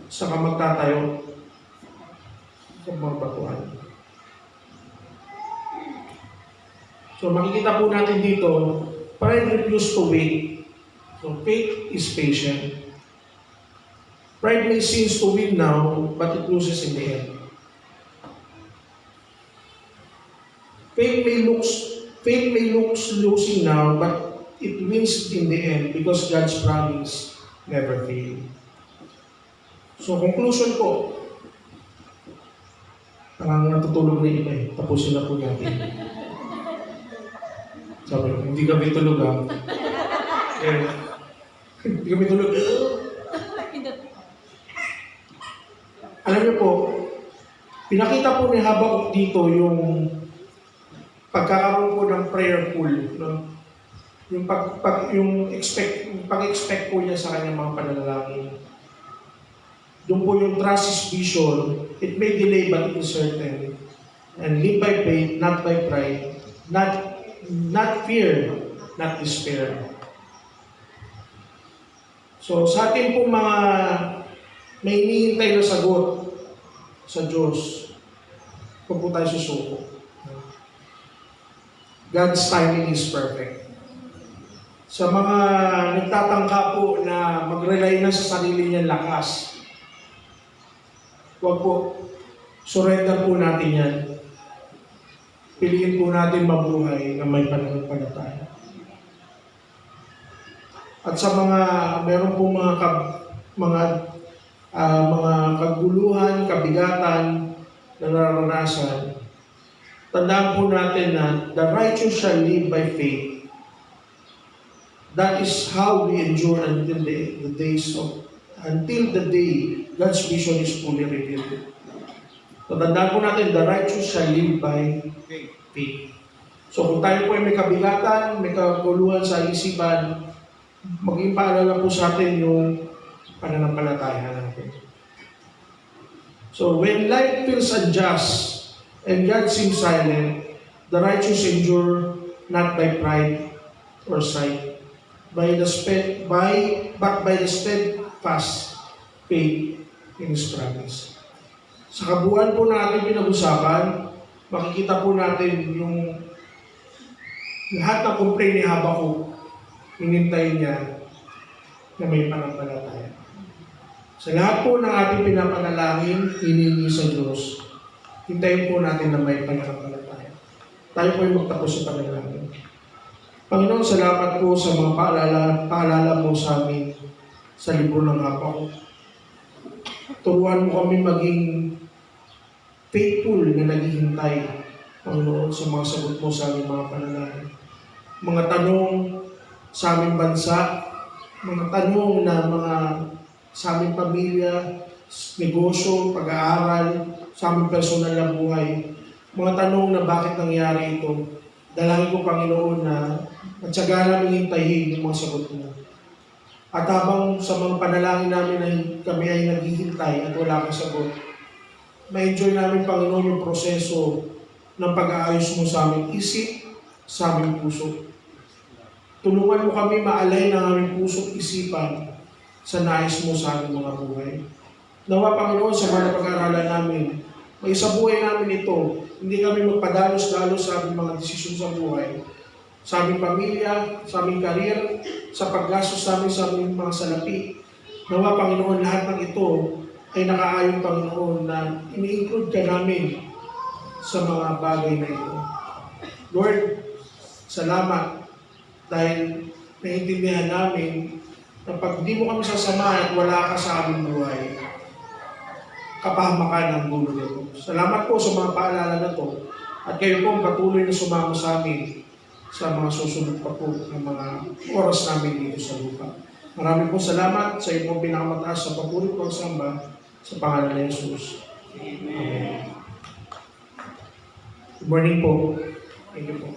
Speaker 3: saan ka magtatayo? Sa mga batuhan. So makikita po natin dito, pride refuse to wait. So faith is patient. Pride may seems to win now, but it loses in the end. Faith may looks losing now, but it wins in the end because God's promise never fail. So conclusion ko, parang natutulog na iba eh. Tapusin na po natin. Sabi ko, hindi kami tulog ha. Hindi kami tulog. Alam niyo po, pinakita po ni Habakuk dito yung pagkakaroon po ng prayerful, no? Yung pag-expect po niya sa kanyang mga panalangin. Doon po yung trust is vision, it may delay but it is certain. And live by faith, not by pride, not fear, not despair. So sa atin po mga may hinihintay na sagot sa Diyos, huwag po tayo susuko. God's timing is perfect. Sa mga nagtatangka po na mag-rely na sa sarili niyang lakas, huwag po, surrender po natin yan. Piliin po natin mabuhay na may pananampalataya. At sa mga, meron po mga kaguluhan, kabigatan na nararanasan, tandaan po natin na the righteous shall live by faith. That is how we endure until the day God's vision is fully revealed. So tandaan po natin, the righteous shall live by faith. So kung tayo po ay may kabigatan, may kaguluhan sa isipan, maging paalala po sa atin yung pananampalataya natin. So when life feels unjust, and God seems silent, the righteous endure not by pride or sight, but by the steadfast faith in His promise. Sa kabuuan po natin pinag-usapan, makikita po natin yung lahat ng complaint ni Habakuk, hinintay niya na may pananampalataya. Sa lahat po ng ating pinapanalangin, hiningi sa Diyos, hintayin po natin na may pananampalataya. Tayo po ay magtapos sa panalangin. Panginoon, salamat po sa mga paalala mo sa amin sa libro ng Habakuk. Turuan mo kami maging faithful na naghihintay, Panginoon, sa mga sagot mo sa aming mga panalangin. Mga tanong sa aming bansa, mga tanong na sa aming pamilya, negosyo, pag-aaral, sa aming personal na buhay. Mga tanong na bakit nangyari ito. Dalangin ko, Panginoon, na matyaga namin hintayin yung mga sagot mo. At habang sa mga panalangin namin na kami ay naghihintay at wala kang sagot, ma-enjoy namin, Panginoon, yung proseso ng pag-aayos mo sa aming isip, sa aming puso. Tulungan mo kami maalay ng aming puso at isipan sa nais mo sa aming mga buhay. Nawa, Panginoon, sa mga pag-aaralan namin, may sa buhay namin ito, hindi kami magpadalos-dalos sa aming mga desisyon sa buhay, sa aming pamilya, sa aming karir, sa paggastos namin sa aming mga salapi. Nawa, Panginoon, lahat ng ito ay nakaayon, Panginoon, na ini-include ka namin sa mga bagay na ito. Lord, salamat dahil naiintindihan namin na pag di mo kami sasamahan at wala ka sa aming buhay, kapahamakan ang dulo nito. Salamat po sa mga paalala na to at kayo po ang patuloy na sumama sa amin sa mga susunod pa po ng mga oras namin dito sa lupa. Maraming po salamat sa iyo pong pinakamataas sa papuri ko samba sa pangalan ni Jesus. Amen. Good morning po. Thank you po.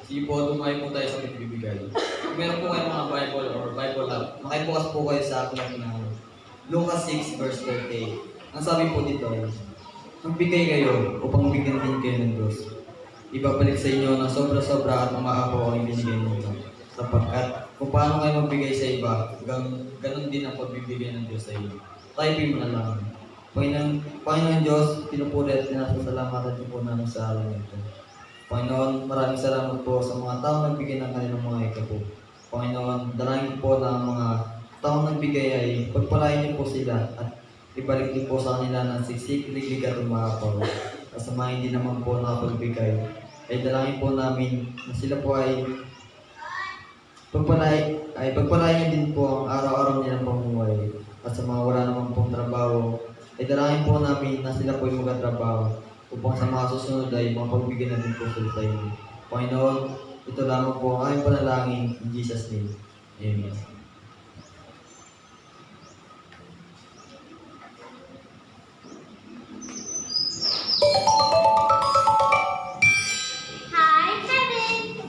Speaker 6: Sige po, tumayo po tayo sa nagbibigay. Kung meron po kayong mga Bible or Bible app, makibukas po kayo sa aklat ng Lucas 6 verse 38. Ang sabi po dito ay, magbigay kayo upang bigyan din kayo ng Diyos. Ibabalik sa inyo ng sobra-sobra at umaapaw ang ibinigay ninyo. Sapagkat kung paano kayo magbigay sa iba, ganun din ang pagbibigay ng Diyos sa inyo. Tayo po yung manalangin. Panginoon Diyos, pinupuri at pinasasalamatan niyo po namin sa araw nito. Panginoon, maraming salamat po sa mga taong nagbigay ng kanilang mga ikapo. Panginoon, dalangin po na ang mga taong nagbigay ay pagpalain niyo po sila at ibalik niyo po sa kanila ng siksik, liglig at umaapaw. At sa mga hindi naman po nakapagbigay, ay dalangin po namin na sila po ay pagpalain niyo din po ang araw-araw nilang pamumuhay. At sa mga wala naman pong trabaho, ay dalangin po namin na sila po ay magkatrabaho upang sa mga susunod ay mapagbigyan natin po sila sa inyo. Panginoon, ito lamang po ang aming panalangin in Jesus' name. Amen.
Speaker 5: Hi, Kevin!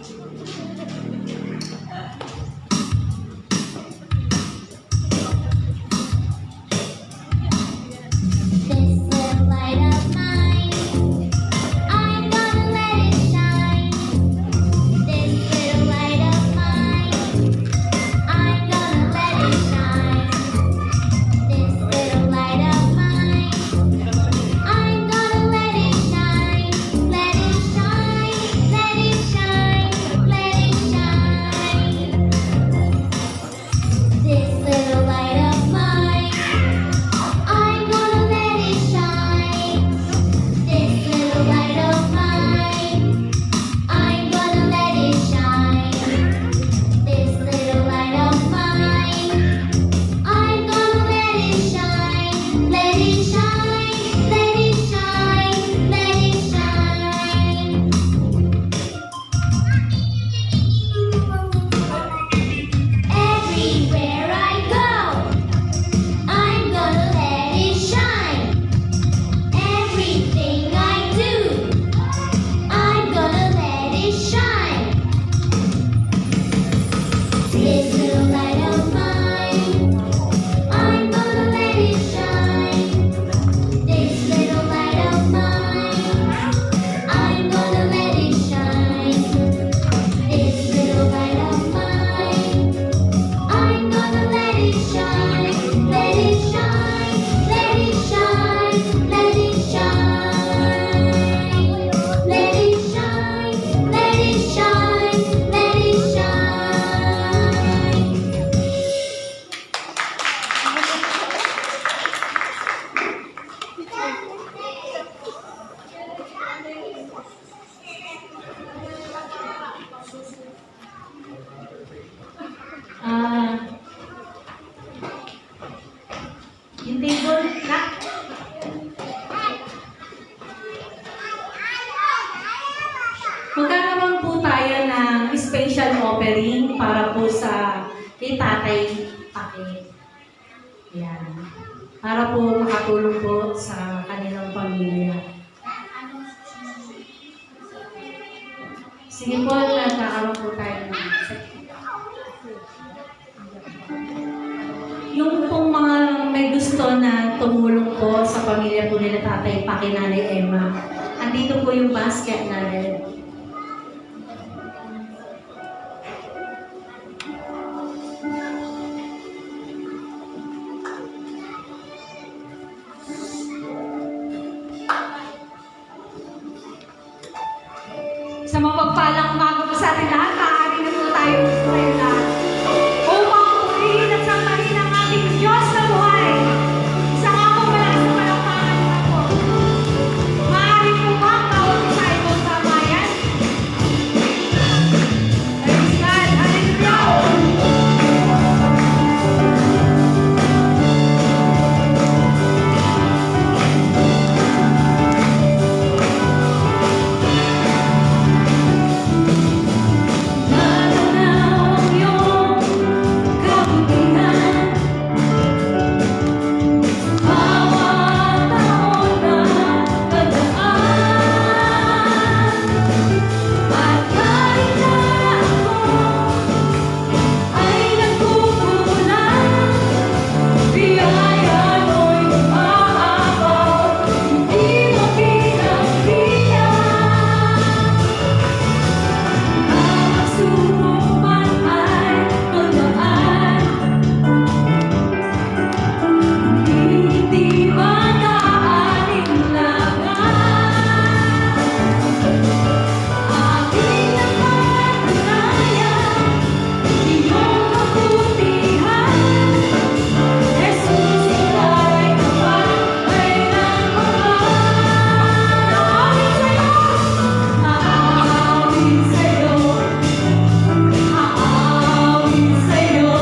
Speaker 5: This little light of mine, I'm gonna let it shine. This little light of mine, I'm gonna let it shine. This little light of mine, I'm gonna let it shine. Let it shine, let it shine, let it shine. This little light of mine, I'm gonna let it shine. This little light of mine, I'm gonna let it shine. This little light of mine, I'm gonna let it shine. Let it shine, let it shine, let it shine. Everywhere I go, I'm gonna let it shine. Everything I do, I'm gonna let it shine. This little light of mine, I'm gonna let it shine. This little light of mine, I'm gonna let it shine. This little light of mine, I'm gonna let it shine. Let it shine, let it shine, let it shine. Let it shine, let it shine, let it shine.
Speaker 1: Yung table, na. Magkakaroon po tayo ng special offering para po sa kay Tatay Pake. Yan. Para po makatulong po sa kanilang pamilya. Sige po, nagkakaroon po tayo ng yung pong mga may gusto gusto na tumulong po sa pamilya po nila Tatay Paki, Nanay Emma. Andito po yung basket na rin. Sa mapagpalang umaga po sa ating lahat, maaari na po tayo tayo lahat. Upang purihin at sambahin ang ating Diyos na buhay. Isa nga po malakas na palakpakan naman po. Maaari po ba ang bawat isa ay kung tama yan? Praise God! Hallelujah! Nananaw ang iyong kabutihan sa bawat taon na nagdaan. At kahit na ako ay nagkukulang, biyaya mo'y umaapaw, hindi mo pinagbilang. Bawat sulong man ay tandaan, hindi mag-aalinlangan. Aking napatunayan, iyong kabutihan. Jesus, ika'y kapag-kailanman. Aawit sa'yo, aawit sa'yo,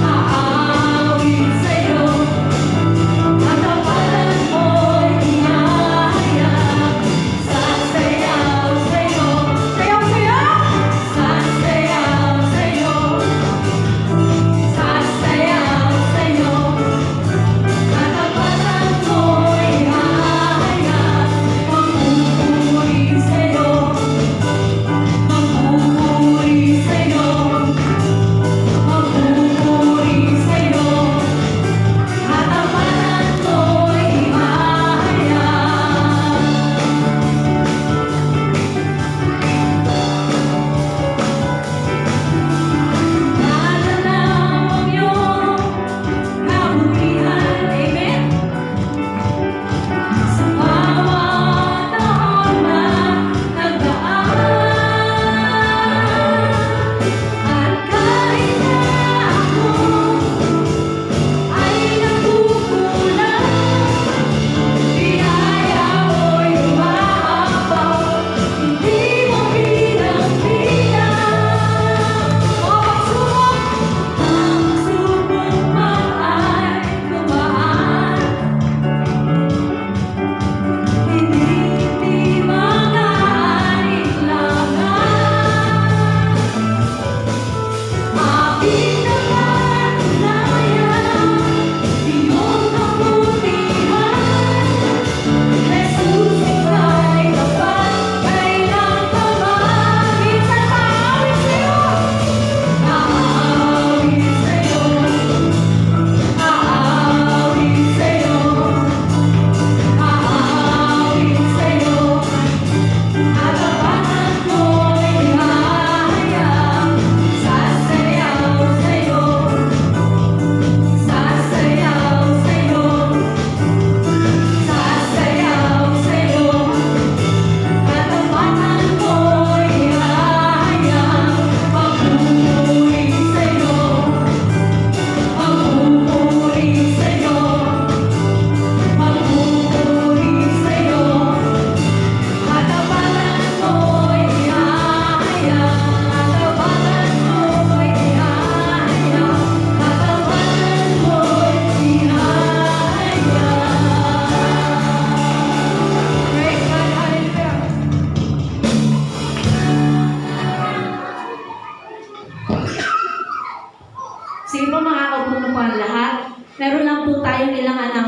Speaker 1: aawit sa'yo, katapanan mo'y ihahayag. Sasayaw sa'yo, sayaw sa'yo, sasayaw sa'yo, sasayaw sa'yo, katapanan mo'y ihahayag. Magpupuri sa'yo, magpupuri sa'yo, magpupuri sa'yo, katapanan mo'y ihahayag. Nananaw ang iyong kabutihan, amen. Sa bawat taon na nagdaan. At kahit na ako ay nagkukulang, biyaya mo'y umaapaw, hindi mo pinagbilang. Ang pagsubok man ay dumaan, hindi mag-aalinlangan. Aking napatunayan, iyong kabutihan. Jesus, ika'y kapag-kailanman. Minsan aawit sa'yo, aawit sa'yo, aawit sa'yo, aawit sa'yo, katapanan mo'y ihahayag. Sasayaw sa'yo, sasayaw sa'yo, sasayaw sa'yo, katapanan mo'y ihahayag. Magpupuri sa'yo, magpupuri sa'yo, magpupuri sa'yo, katapanan mo'y ihahayag. Katapanan mo'y ihahayag. Katapanan mo'y ihahayag. Praise God, hallelujah. Sige po, makakaupo na po ang lahat. Meron lang po tayong ilang anak